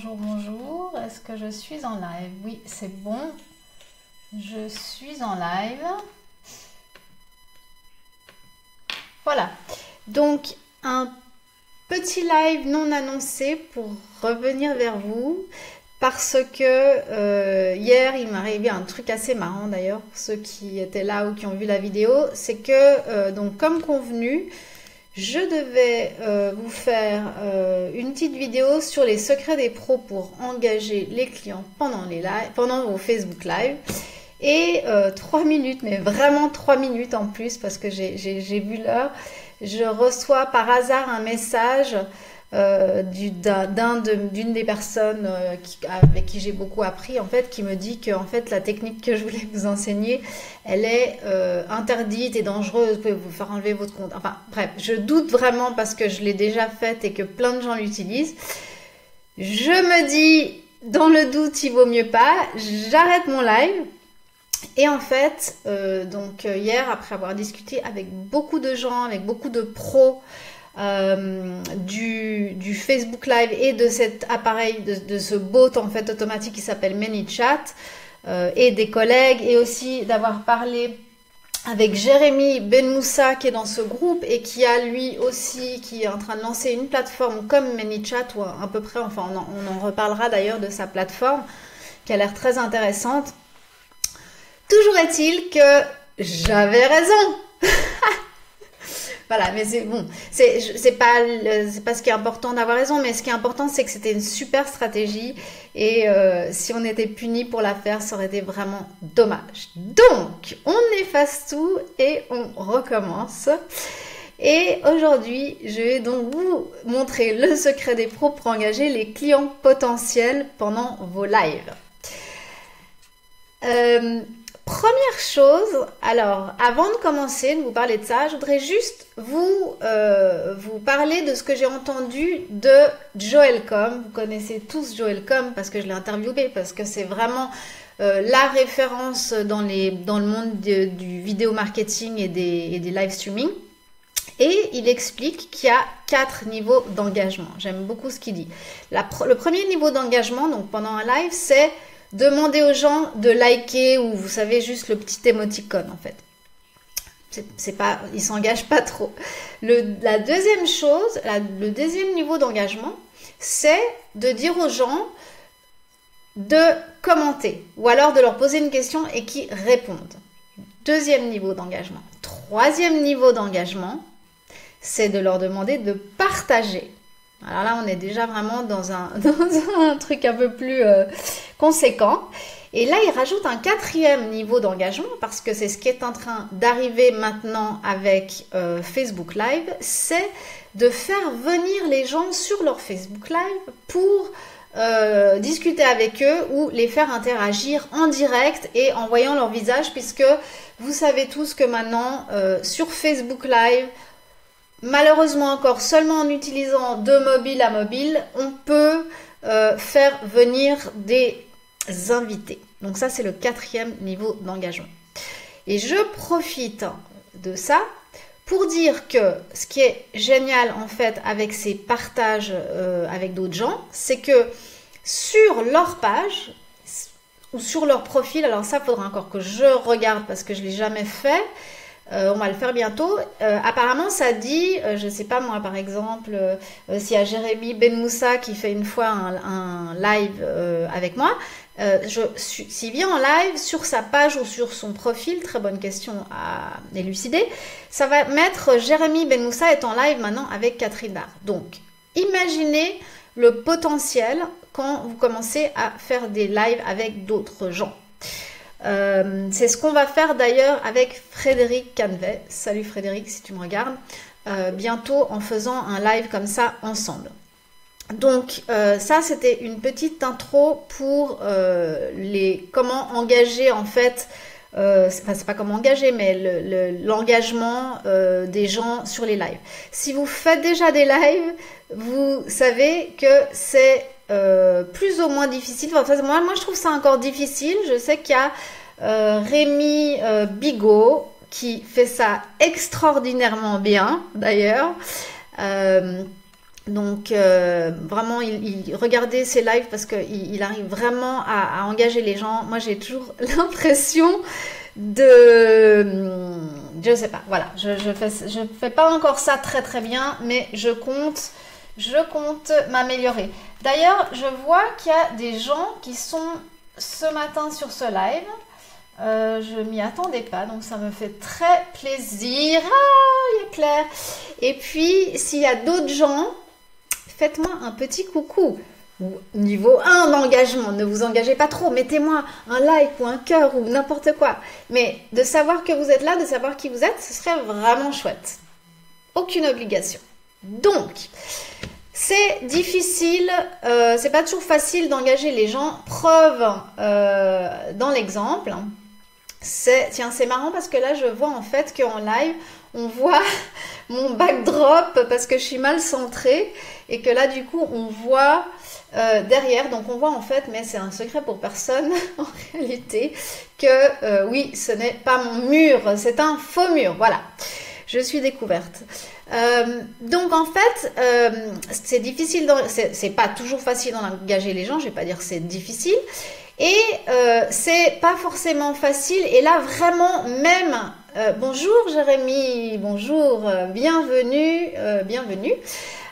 bonjour, bonjour. Est-ce que je suis en live? Oui, c'est bon. Je suis en live. Voilà. Donc, un petit live non annoncé pour revenir vers vous. Parce que hier, il m'est arrivé un truc assez marrant d'ailleurs, pour ceux qui étaient là ou qui ont vu la vidéo. C'est que, donc comme convenu, je devais vous faire une petite vidéo sur les secrets des pros pour engager les clients pendant les lives, pendant vos Facebook Live. Et 3 minutes, mais vraiment 3 minutes en plus, parce que j'ai vu l'heure, je reçois par hasard un message d'une des personnes avec qui j'ai beaucoup appris, en fait, qui me dit que en fait, la technique que je voulais vous enseigner, elle est interdite et dangereuse, vous pouvez vous faire enlever votre compte. Enfin, bref, je doute vraiment parce que je l'ai déjà faite et que plein de gens l'utilisent. Je me dis, dans le doute, il vaut mieux pas, j'arrête mon live. Et en fait, donc hier, après avoir discuté avec beaucoup de gens, avec beaucoup de pros, du Facebook Live et de cet appareil, de ce bot en fait automatique qui s'appelle ManyChat, et des collègues, et aussi d'avoir parlé avec Jérémy Benmoussa qui est dans ce groupe et qui a lui aussi, qui est en train de lancer une plateforme comme ManyChat, ou à peu près, enfin on en reparlera d'ailleurs de sa plateforme qui a l'air très intéressante. Toujours est-il que j'avais raison. Voilà, mais c'est bon, c'est pas ce qui est important d'avoir raison, mais ce qui est important, c'est que c'était une super stratégie et si on était puni pour la faire, ça aurait été vraiment dommage. Donc, on efface tout et on recommence. Et aujourd'hui, je vais donc vous montrer le secret des pros pour engager les clients potentiels pendant vos lives. Première chose, alors avant de commencer, de vous parler de ça, je voudrais juste vous parler de ce que j'ai entendu de Joel Comm. Vous connaissez tous Joel Comm parce que je l'ai interviewé, parce que c'est vraiment la référence dans le monde du vidéo marketing et des live streaming. Et il explique qu'il y a 4 niveaux d'engagement. J'aime beaucoup ce qu'il dit. Le premier niveau d'engagement, donc pendant un live, c'est demander aux gens de liker, ou vous savez, juste le petit émoticône en fait. C'est pas, ils s'engagent pas trop. La deuxième chose, le deuxième niveau d'engagement, c'est de dire aux gens de commenter, ou alors de leur poser une question et qu'ils répondent. Deuxième niveau d'engagement. Troisième niveau d'engagement, c'est de leur demander de partager. Alors là, on est déjà vraiment dans un truc un peu plus conséquent. Et là, il rajoute un quatrième niveau d'engagement, parce que c'est ce qui est en train d'arriver maintenant avec Facebook Live, c'est de faire venir les gens sur leur Facebook Live pour discuter avec eux ou les faire interagir en direct et en voyant leur visage, puisque vous savez tous que maintenant, sur Facebook Live, malheureusement encore seulement en utilisant de mobile à mobile, on peut faire venir des invités. Donc ça, c'est le quatrième niveau d'engagement. Et je profite de ça pour dire que ce qui est génial en fait avec ces partages avec d'autres gens, c'est que sur leur page ou sur leur profil, alors ça, il faudra encore que je regarde parce que je ne l'ai jamais fait, on va le faire bientôt. Apparemment, ça dit, je sais pas moi, par exemple, s'il y a Jérémy Benmoussa qui fait une fois un live avec moi, s'il vient en live sur sa page ou sur son profil, très bonne question à élucider, ça va mettre Jérémy Benmoussa est en live maintenant avec Catherine Dard. Donc, imaginez le potentiel quand vous commencez à faire des lives avec d'autres gens. C'est ce qu'on va faire d'ailleurs avec Frédéric Canvet. Salut Frédéric, si tu me regardes. Bientôt en faisant un live comme ça ensemble. Donc ça, c'était une petite intro pour comment engager en fait, c'est pas comment engager, mais l'engagement des gens sur les lives. Si vous faites déjà des lives, vous savez que c'est plus ou moins difficile. Enfin, moi, je trouve ça encore difficile. Je sais qu'il y a Rémi Bigot qui fait ça extraordinairement bien, d'ailleurs. Donc vraiment, regardez ses lives parce qu'il arrive vraiment à engager les gens. Moi, j'ai toujours l'impression je sais pas, voilà, je fais pas encore ça très très bien, mais je compte m'améliorer. D'ailleurs, je vois qu'il y a des gens qui sont ce matin sur ce live. Je m'y attendais pas, donc ça me fait très plaisir. Ah, il y a Claire. Et puis, s'il y a d'autres gens, faites-moi un petit coucou. Niveau 1 d'engagement, ne vous engagez pas trop, mettez-moi un like ou un cœur ou n'importe quoi. Mais de savoir que vous êtes là, de savoir qui vous êtes, ce serait vraiment chouette. Aucune obligation. Donc, c'est difficile, c'est pas toujours facile d'engager les gens. Preuve dans l'exemple. Tiens, c'est marrant parce que là, je vois en fait qu'en live, on voit mon backdrop parce que je suis mal centrée et que là, du coup, on voit derrière. Donc, on voit en fait, mais c'est un secret pour personne en réalité, que oui, ce n'est pas mon mur, c'est un faux mur. Voilà, je suis découverte. Donc, en fait, c'est difficile, c'est pas toujours facile d'engager les gens, je vais pas dire que c'est difficile. Et c'est pas forcément facile. Et là, vraiment, même... bonjour Jérémy, bonjour, bienvenue, bienvenue.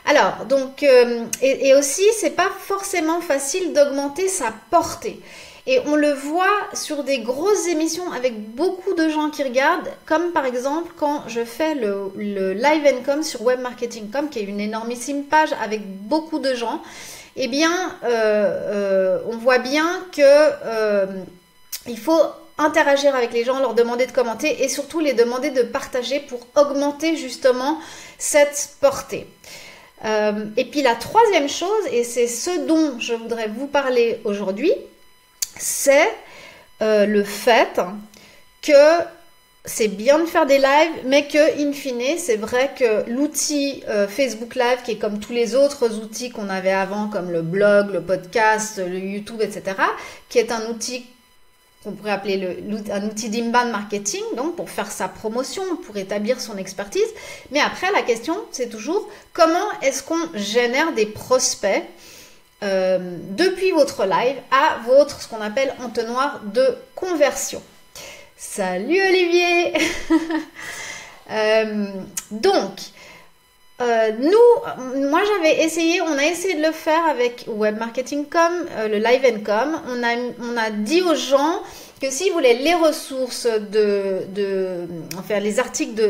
Alors, donc, et aussi, c'est pas forcément facile d'augmenter sa portée. Et on le voit sur des grosses émissions avec beaucoup de gens qui regardent, comme par exemple quand je fais le Live & Com sur Web Marketing Com, qui est une énormissime page avec beaucoup de gens. Eh bien, on voit bien que il faut interagir avec les gens, leur demander de commenter et surtout les demander de partager pour augmenter justement cette portée. Et puis la troisième chose, et c'est ce dont je voudrais vous parler aujourd'hui, c'est le fait que c'est bien de faire des lives, mais que, in fine, c'est vrai que l'outil Facebook Live, qui est comme tous les autres outils qu'on avait avant, comme le blog, le podcast, le YouTube, etc., qui est un outil qu'on pourrait appeler un outil d'inbound marketing, donc pour faire sa promotion, pour établir son expertise. Mais après, la question, c'est toujours comment est-ce qu'on génère des prospects depuis votre live à ce qu'on appelle entonnoir de conversion. Salut Olivier. Donc, moi j'avais essayé, on a essayé de le faire avec Web Marketing Com, le Live & Com. On a dit aux gens que s'ils voulaient les ressources enfin les articles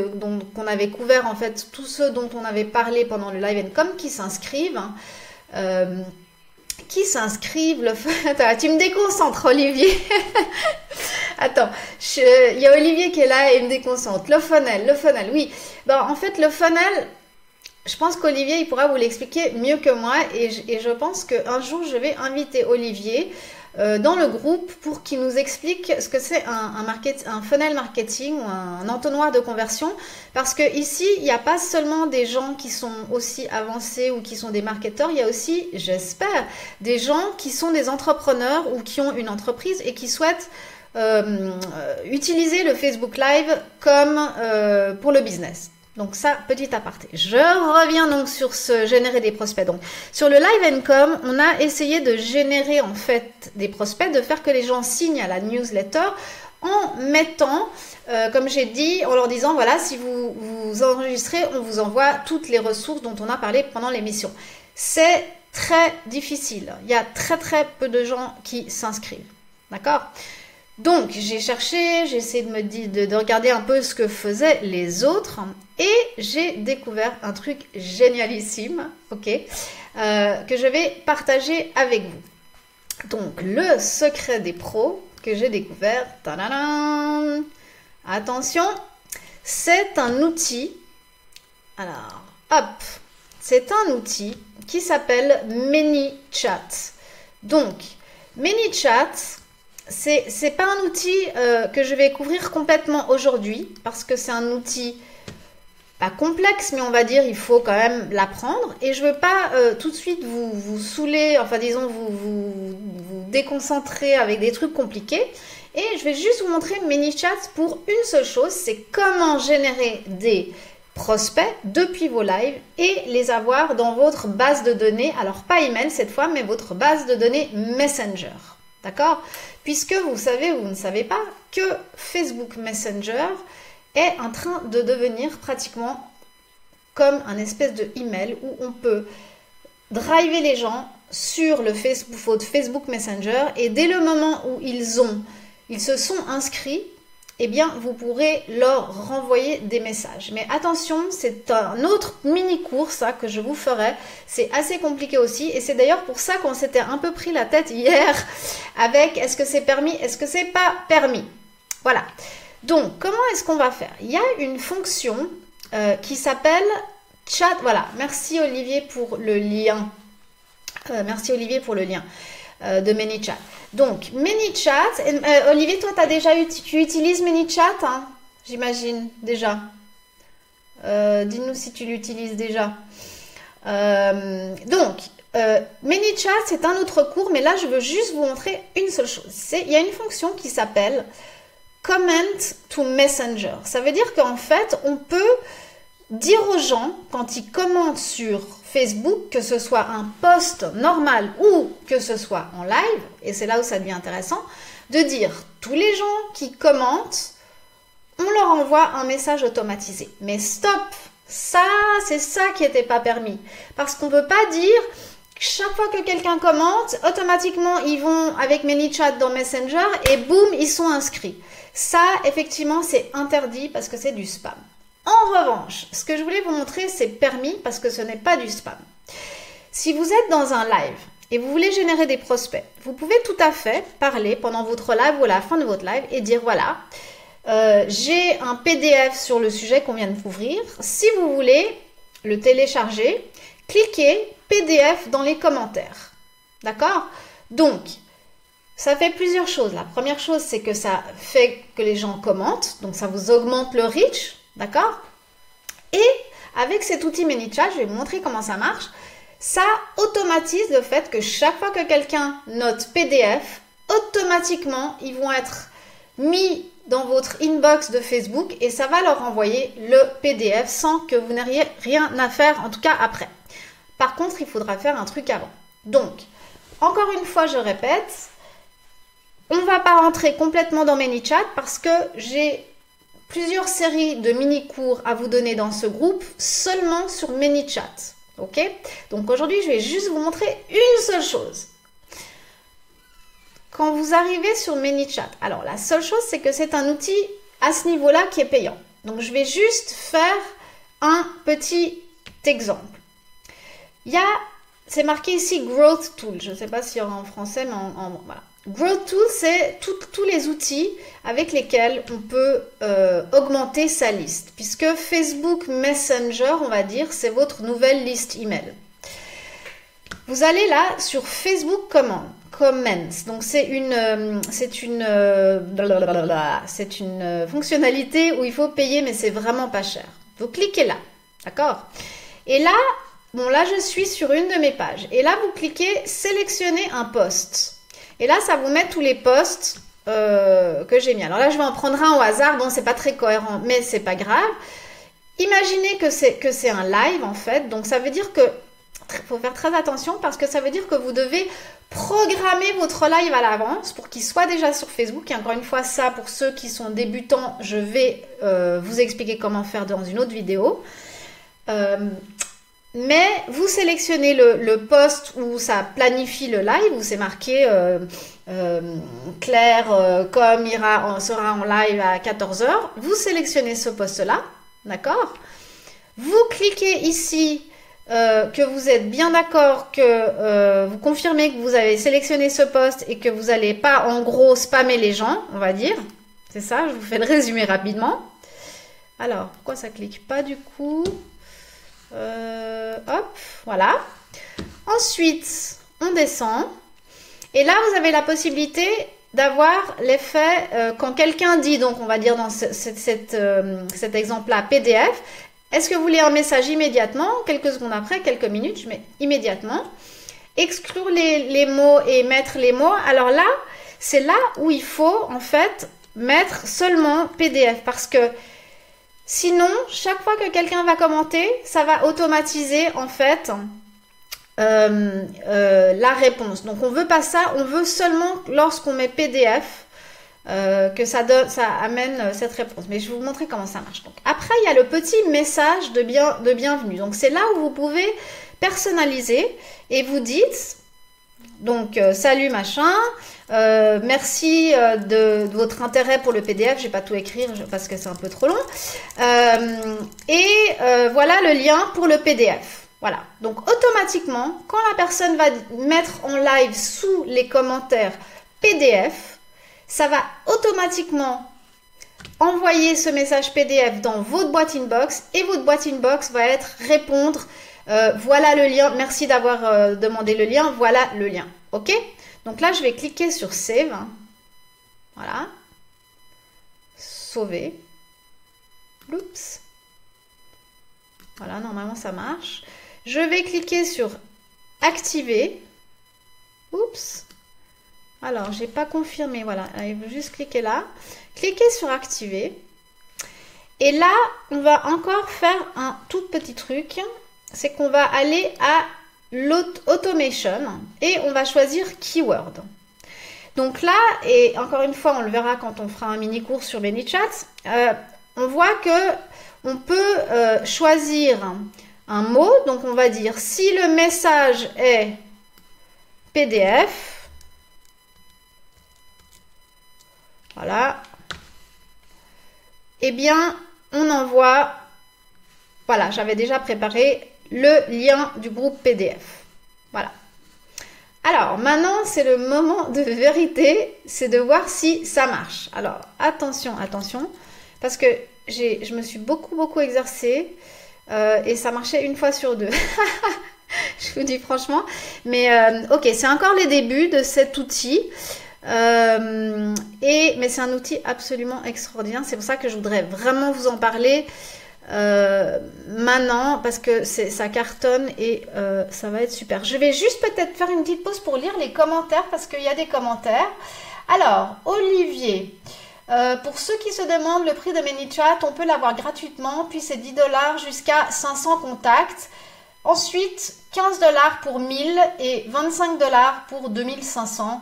qu'on avait couverts, en fait, tous ceux dont on avait parlé pendant le Live & Com, qui s'inscrivent. Attends, tu me déconcentres, Olivier. Attends, il y a Olivier qui est là et il me déconcentre. Le funnel, oui. Ben, en fait, le funnel, je pense qu'Olivier, il pourra vous l'expliquer mieux que moi. Et je pense qu'un jour, je vais inviter Olivier dans le groupe pour qu'il nous explique ce que c'est un funnel marketing ou un entonnoir de conversion. Parce que ici, il n'y a pas seulement des gens qui sont aussi avancés ou qui sont des marketeurs, il y a aussi, j'espère, des gens qui sont des entrepreneurs ou qui ont une entreprise et qui souhaitent utiliser le Facebook Live comme pour le business. Donc ça, petit aparté. Je reviens donc sur générer des prospects. Donc sur le Live & Com, on a essayé de générer en fait des prospects, de faire que les gens signent à la newsletter en mettant, comme j'ai dit, en leur disant voilà, si vous vous enregistrez, on vous envoie toutes les ressources dont on a parlé pendant l'émission. C'est très difficile. Il y a très très peu de gens qui s'inscrivent. D'accord ? Donc, j'ai essayé de regarder un peu ce que faisaient les autres et j'ai découvert un truc génialissime, ok, que je vais partager avec vous. Donc, le secret des pros que j'ai découvert, tadadam, attention, c'est un outil, alors, hop, c'est un outil qui s'appelle ManyChat. Donc, ManyChat, c'est pas un outil que je vais couvrir complètement aujourd'hui parce que c'est un outil pas complexe, mais on va dire il faut quand même l'apprendre et je veux pas tout de suite vous saouler, enfin disons vous déconcentrer avec des trucs compliqués et je vais juste vous montrer ManyChat pour une seule chose, c'est comment générer des prospects depuis vos lives et les avoir dans votre base de données, alors pas email cette fois, mais votre base de données Messenger. D'accord? Puisque vous savez ou vous ne savez pas que Facebook Messenger est en train de devenir pratiquement comme un espèce de email où on peut driver les gens sur le Facebook Messenger et dès le moment où ils se sont inscrits, eh bien, vous pourrez leur renvoyer des messages. Mais attention, c'est un autre mini-cours, ça, que je vous ferai. C'est assez compliqué aussi. Et c'est d'ailleurs pour ça qu'on s'était un peu pris la tête hier avec est-ce que c'est permis, est-ce que c'est pas permis. Voilà. Donc, comment est-ce qu'on va faire? Il y a une fonction qui s'appelle chat. Voilà. Merci Olivier pour le lien. Merci Olivier pour le lien de ManyChat. Donc, ManyChat, Olivier, toi, tu utilises ManyChat, hein, j'imagine, déjà. Dis-nous si tu l'utilises déjà. ManyChat, c'est un autre cours, mais là, je veux juste vous montrer une seule chose. Il y a une fonction qui s'appelle Comment to Messenger. Ça veut dire qu'en fait, on peut dire aux gens, quand ils commentent sur Facebook, que ce soit un post normal ou que ce soit en live, et c'est là où ça devient intéressant, de dire tous les gens qui commentent, on leur envoie un message automatisé. Mais stop, ça, c'est ça qui n'était pas permis. Parce qu'on ne peut pas dire, chaque fois que quelqu'un commente, automatiquement, ils vont avec ManyChat dans Messenger et boum, ils sont inscrits. Ça, effectivement, c'est interdit parce que c'est du spam. En revanche, ce que je voulais vous montrer, c'est permis parce que ce n'est pas du spam. Si vous êtes dans un live et vous voulez générer des prospects, vous pouvez tout à fait parler pendant votre live ou à la fin de votre live et dire voilà, j'ai un PDF sur le sujet qu'on vient de couvrir. Si vous voulez le télécharger, cliquez PDF dans les commentaires. D'accord? Donc, ça fait plusieurs choses. La première chose, c'est que ça fait que les gens commentent, donc ça vous augmente le reach. D'accord? Et avec cet outil ManyChat, je vais vous montrer comment ça marche. Ça automatise le fait que chaque fois que quelqu'un note PDF, automatiquement, ils vont être mis dans votre inbox de Facebook et ça va leur envoyer le PDF sans que vous n'ayez rien à faire, en tout cas après. Par contre, il faudra faire un truc avant. Donc, encore une fois, je répète, on ne va pas rentrer complètement dans ManyChat parce que j'ai plusieurs séries de mini-cours à vous donner dans ce groupe seulement sur ManyChat. Ok? Donc aujourd'hui, je vais juste vous montrer une seule chose. Quand vous arrivez sur ManyChat, alors la seule chose, c'est que c'est un outil à ce niveau-là qui est payant. Donc je vais juste faire un petit exemple. C'est marqué ici Growth Tool. Je ne sais pas s'il y aura en français, mais voilà. Growth Tool, c'est tous les outils avec lesquels on peut augmenter sa liste. Puisque Facebook Messenger, on va dire, c'est votre nouvelle liste email. Vous allez là sur Facebook Comments. Donc c'est une fonctionnalité où il faut payer, mais c'est vraiment pas cher. Vous cliquez là, d'accord? Et là, bon là je suis sur une de mes pages. Et là vous cliquez sélectionner un post. Et là, ça vous met tous les posts que j'ai mis. Alors là, je vais en prendre un au hasard. Bon, c'est pas très cohérent, mais c'est pas grave. Imaginez que c'est un live, en fait. Donc, ça veut dire que faut faire très attention parce que ça veut dire que vous devez programmer votre live à l'avance pour qu'il soit déjà sur Facebook. Et encore une fois, ça, pour ceux qui sont débutants, je vais vous expliquer comment faire dans une autre vidéo. Mais vous sélectionnez le post où ça planifie le live, où c'est marqué Claire sera en live à 14h. Vous sélectionnez ce post-là, d'accord? Vous cliquez ici que vous êtes bien d'accord, que vous confirmez que vous avez sélectionné ce post et que vous n'allez pas en gros spammer les gens, on va dire. C'est ça, je vous fais le résumé rapidement. Alors, pourquoi ça clique pas du coup? Hop, voilà. Ensuite, on descend. Et là, vous avez la possibilité d'avoir l'effet quand quelqu'un dit, donc on va dire dans cet exemple-là, PDF, est-ce que vous voulez un message immédiatement, quelques secondes après, quelques minutes, je mets immédiatement, exclure les mots et mettre les mots. Alors là, c'est là où il faut en fait mettre seulement PDF parce que Sinon, chaque fois que quelqu'un va commenter, ça va automatiser en fait la réponse. Donc on veut pas ça, on veut seulement lorsqu'on met PDF que ça amène cette réponse. Mais je vais vous montrer comment ça marche. Donc après, il y a le petit message de bienvenue. Donc c'est là où vous pouvez personnaliser et vous dites donc salut machin. Merci de votre intérêt pour le PDF. Je vais pas tout écrire parce que c'est un peu trop long. Voilà le lien pour le PDF. Voilà. Donc automatiquement, quand la personne va mettre en live sous les commentaires PDF, ça va automatiquement envoyer ce message PDF dans votre boîte inbox et votre boîte inbox va être répondre voilà le lien. Merci d'avoir demandé le lien. Voilà le lien. Ok? Donc là, je vais cliquer sur Save. Voilà. Sauver. Oups. Voilà, normalement, ça marche. Je vais cliquer sur Activer. Oups. Alors, j'ai pas confirmé. Voilà, il faut juste cliquer là. Cliquez sur Activer. Et là, on va encore faire un tout petit truc. C'est qu'on va aller à l'automation et on va choisir keyword. Donc là, et encore une fois, on le verra quand on fera un mini cours sur ManyChat, on voit que on peut choisir un mot. Donc on va dire si le message est PDF, voilà, eh bien on envoie, voilà, j'avais déjà préparé le lien du groupe PDF. Voilà. Alors, maintenant, c'est le moment de vérité, c'est de voir si ça marche. Alors, attention, attention, parce que je me suis beaucoup exercée et ça marchait une fois sur deux. Je vous dis franchement. Mais, ok, c'est encore les débuts de cet outil. Mais c'est un outil absolument extraordinaire. C'est pour ça que je voudrais vraiment vous en parler maintenant parce que ça cartonne et ça va être super. Je vais juste peut-être faire une petite pause pour lire les commentaires parce qu'il y a des commentaires. Alors, Olivier, pour ceux qui se demandent le prix de ManyChat, on peut l'avoir gratuitement, puis c'est 10 $ jusqu'à 500 contacts. Ensuite, 15 $ pour 1000 et 25 $ pour 2500.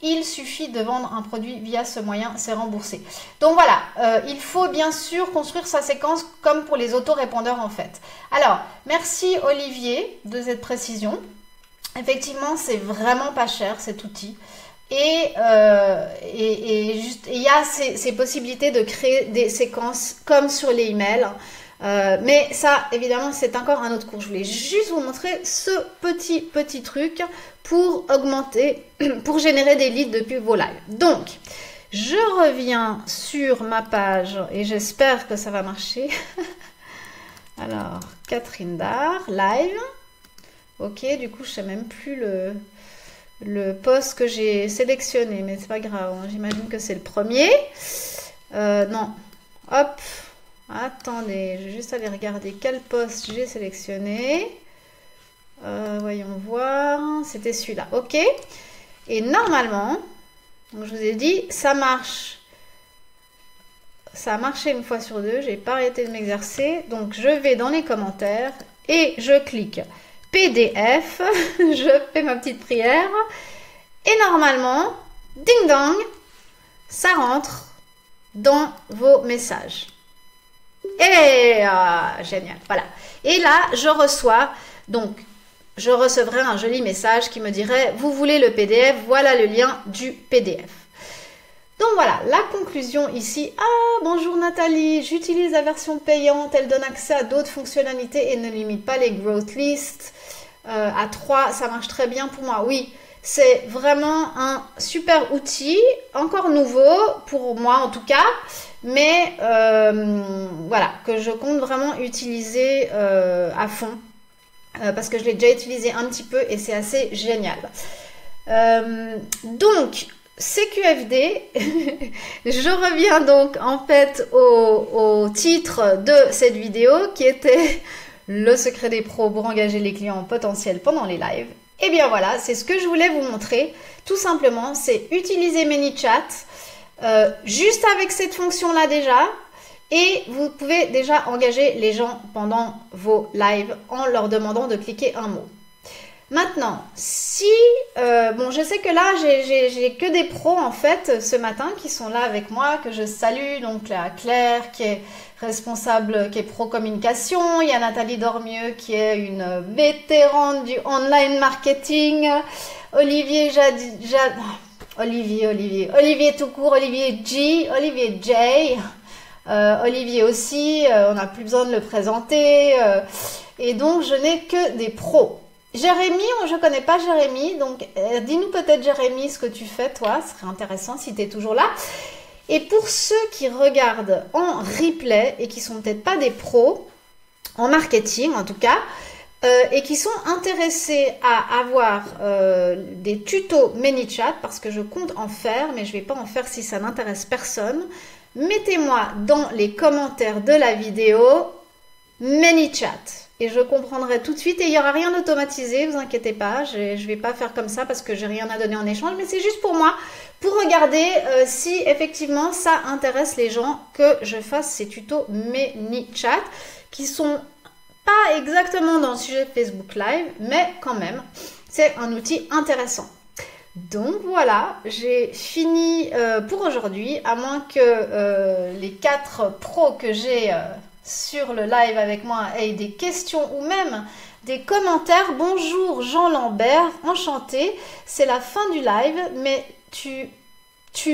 Il suffit de vendre un produit via ce moyen, c'est remboursé. Donc voilà, il faut bien sûr construire sa séquence comme pour les autorépondeurs en fait. Alors, merci Olivier de cette précision. Effectivement, c'est vraiment pas cher cet outil. Et il y a ces possibilités de créer des séquences comme sur les emails. Mais ça, évidemment, c'est encore un autre cours. Je voulais juste vous montrer ce petit truc pour augmenter, pour générer des leads depuis vos lives. Donc, je reviens sur ma page et j'espère que ça va marcher. Alors, Catherine Dard, live. Ok, du coup, je sais même plus le post que j'ai sélectionné, mais c'est pas grave. Hein, j'imagine que c'est le premier. Non, hop. Attendez, je vais juste aller regarder quel post j'ai sélectionné. Voyons voir. C'était celui-là. Ok. Et normalement, donc je vous ai dit, ça marche. Ça a marché une fois sur deux. J'ai pas arrêté de m'exercer. Donc, je vais dans les commentaires et je clique PDF. Je fais ma petite prière. Et normalement, ding dong, ça rentre dans vos messages. Et génial, voilà. Et là, je recevrai un joli message qui me dirait « Vous voulez le PDF, voilà le lien du PDF ». Donc voilà, la conclusion ici. Ah, bonjour Nathalie, j'utilise la version payante, elle donne accès à d'autres fonctionnalités et ne limite pas les growth lists. À 3, ça marche très bien pour moi. Oui, c'est vraiment un super outil, encore nouveau, pour moi en tout cas. Mais voilà, que je compte vraiment utiliser à fond parce que je l'ai déjà utilisé un petit peu et c'est assez génial. Donc, CQFD, je reviens donc en fait au titre de cette vidéo qui était le secret des pros pour engager les clients potentiels pendant les lives. Et bien voilà, c'est ce que je voulais vous montrer. Tout simplement, c'est utiliser ManyChat. Juste avec cette fonction là déjà, Et vous pouvez déjà engager les gens pendant vos lives en leur demandant de cliquer un mot. Maintenant, si... bon, je sais que là, j'ai que des pros, en fait, ce matin, qui sont là avec moi, que je salue. Donc, là, Claire, qui est responsable, qui est pro communication. Il y a Nathalie Dormieux, qui est une vétérane du online marketing. Olivier Olivier tout court, Olivier G, Olivier J. Olivier aussi, on n'a plus besoin de le présenter. Et donc, je n'ai que des pros. Jérémy, je ne connais pas Jérémy, donc dis-nous peut-être Jérémy ce que tu fais toi, ce serait intéressant si tu es toujours là. Et pour ceux qui regardent en replay et qui sont peut-être pas des pros, en marketing en tout cas, et qui sont intéressés à avoir des tutos ManyChat, parce que je compte en faire, mais je ne vais pas en faire si ça n'intéresse personne, mettez-moi dans les commentaires de la vidéo ManyChat. Et je comprendrai tout de suite, et il n'y aura rien d'automatisé, vous inquiétez pas, je ne vais pas faire comme ça parce que j'ai rien à donner en échange, mais c'est juste pour moi, pour regarder si effectivement ça intéresse les gens que je fasse ces tutos ManyChat, qui sont pas exactement dans le sujet Facebook Live, mais quand même, c'est un outil intéressant. Donc voilà, j'ai fini pour aujourd'hui, à moins que les 4 pros que j'ai sur le live avec moi aient des questions ou même des commentaires. Bonjour Jean Lambert, enchanté, c'est la fin du live, mais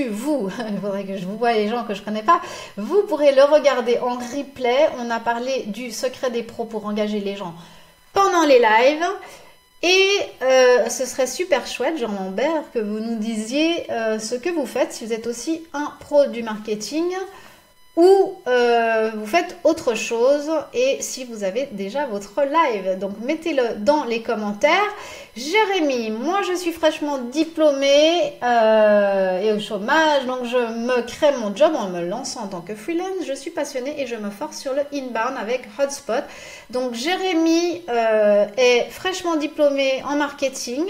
vous, il faudrait que je vous voie les gens que je connais pas, vous pourrez le regarder en replay. On a parlé du secret des pros pour engager les gens pendant les lives. Et ce serait super chouette, Jean Lambert, que vous nous disiez ce que vous faites, si vous êtes aussi un pro du marketing ou vous faites autre chose et si vous avez déjà votre live. Donc mettez-le dans les commentaires. Jérémy, moi je suis fraîchement diplômée et au chômage, donc je me crée mon job en me lançant en tant que freelance. Je suis passionnée et je me force sur le inbound avec HubSpot. Donc Jérémy est fraîchement diplômé en marketing.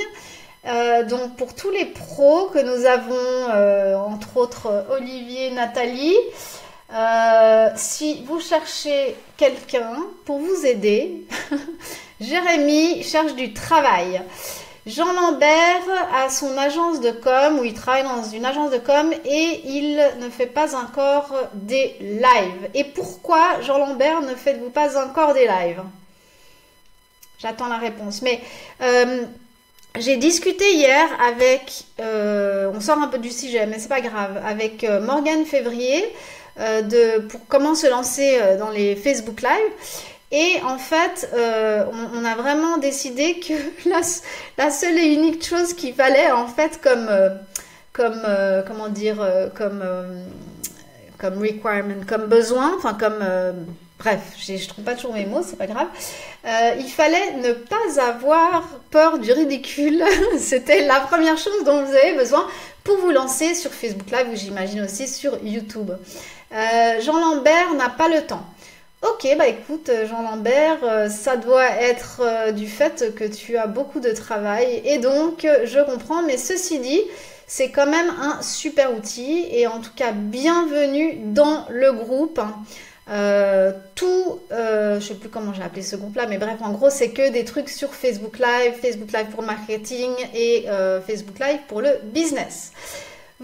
Donc pour tous les pros que nous avons, entre autres Olivier, Nathalie, si vous cherchez quelqu'un pour vous aider, Jérémy cherche du travail. Jean Lambert a son agence de com, où il travaille dans une agence de com et il ne fait pas encore des lives. Et pourquoi, Jean Lambert, ne faites-vous pas encore des lives? J'attends la réponse. Mais j'ai discuté hier avec, on sort un peu du sujet, mais c'est pas grave, avec Morgane Février, pour comment se lancer dans les Facebook Live. Et en fait, on a vraiment décidé que la seule et unique chose qu'il fallait en fait comme requirement, comme besoin, enfin comme bref, je trouve pas toujours mes mots, c'est pas grave. Il fallait ne pas avoir peur du ridicule. C'était la première chose dont vous avez besoin pour vous lancer sur Facebook Live ou j'imagine aussi sur YouTube. Jean Lambert n'a pas le temps. Ok, bah écoute, Jean Lambert, ça doit être du fait que tu as beaucoup de travail et donc je comprends, mais ceci dit, c'est quand même un super outil et en tout cas bienvenue dans le groupe. Je sais plus comment j'ai appelé ce groupe-là, mais bref, en gros, c'est que des trucs sur Facebook Live pour marketing et Facebook Live pour le business.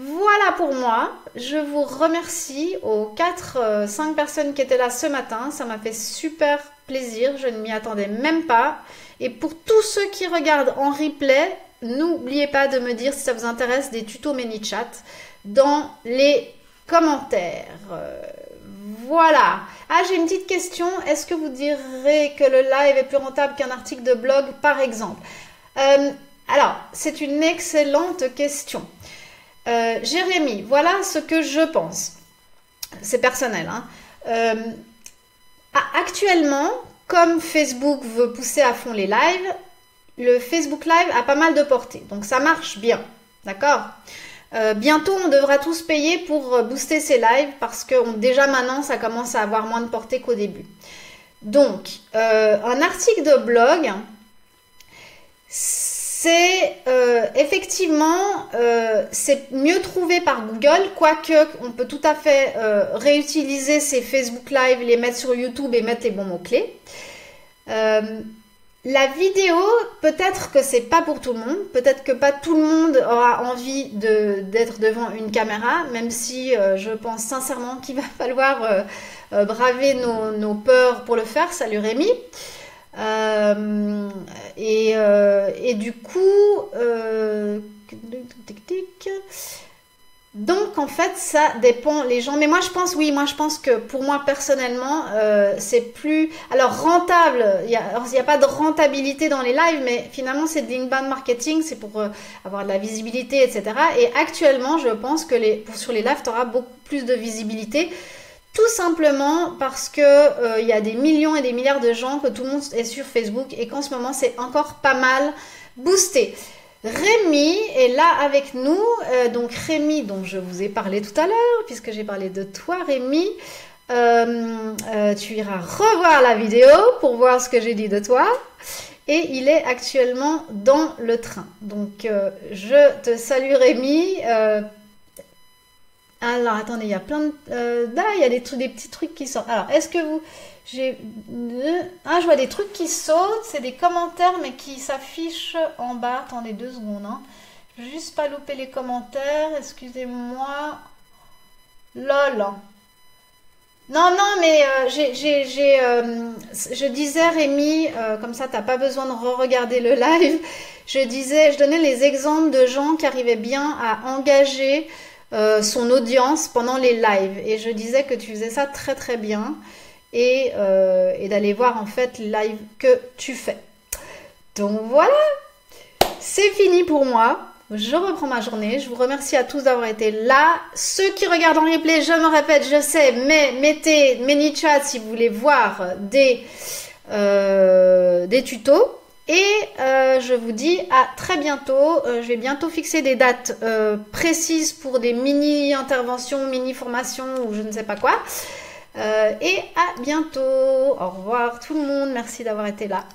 Voilà pour moi, je vous remercie aux 5 personnes qui étaient là ce matin, ça m'a fait super plaisir, je ne m'y attendais même pas. Et pour tous ceux qui regardent en replay, n'oubliez pas de me dire si ça vous intéresse des tutos ManyChat dans les commentaires. Voilà. Ah, j'ai une petite question, est-ce que vous direz que le live est plus rentable qu'un article de blog par exemple? Alors, c'est une excellente question. Jérémy, voilà ce que je pense. C'est personnel. Hein. Actuellement, comme Facebook veut pousser à fond les lives, le Facebook Live a pas mal de portée. Donc ça marche bien. D'accord? Bientôt, on devra tous payer pour booster ces lives parce que déjà maintenant, ça commence à avoir moins de portée qu'au début. Donc, un article de blog, c'est effectivement, c'est mieux trouvé par Google, quoique on peut tout à fait réutiliser ces Facebook Live, les mettre sur YouTube et mettre les bons mots-clés. La vidéo, peut-être que c'est pas pour tout le monde, peut-être que pas tout le monde aura envie d'être devant une caméra, même si je pense sincèrement qu'il va falloir braver nos peurs pour le faire. Salut Rémi. Et du coup, donc en fait ça dépend les gens, mais moi je pense, oui, moi je pense que pour moi personnellement c'est plus, alors rentable, il y a pas de rentabilité dans les lives, mais finalement c'est de l'inbound marketing, c'est pour avoir de la visibilité, etc. Et actuellement je pense que sur les lives tu auras beaucoup plus de visibilité, tout simplement parce que y a des millions et des milliards de gens, que tout le monde est sur Facebook et qu'en ce moment c'est encore pas mal boosté. Rémi est là avec nous, donc Rémi dont je vous ai parlé tout à l'heure, puisque j'ai parlé de toi Rémi, tu iras revoir la vidéo pour voir ce que j'ai dit de toi, et il est actuellement dans le train, donc je te salue Rémi. Alors attendez, il y a plein de... là il y a des petits trucs qui sortent, alors est-ce que vous... je vois des trucs qui sautent, c'est des commentaires mais qui s'affichent en bas. Attendez 2 secondes. Hein. Je vais juste pas louper les commentaires, excusez-moi. Lol. Non, mais je disais Rémi, comme ça t'as pas besoin de re-regarder le live. Je donnais les exemples de gens qui arrivaient bien à engager son audience pendant les lives. Et je disais que tu faisais ça très très bien. Et d'aller voir en fait les lives que tu fais. Donc voilà, c'est fini pour moi. Je reprends ma journée. Je vous remercie à tous d'avoir été là. Ceux qui regardent en replay, je me répète, je sais, mais mettez mini chat si vous voulez voir des tutos. Et je vous dis à très bientôt. Je vais bientôt fixer des dates précises pour des mini interventions, mini formations ou je ne sais pas quoi. Et à bientôt. Au revoir tout le monde. Merci d'avoir été là.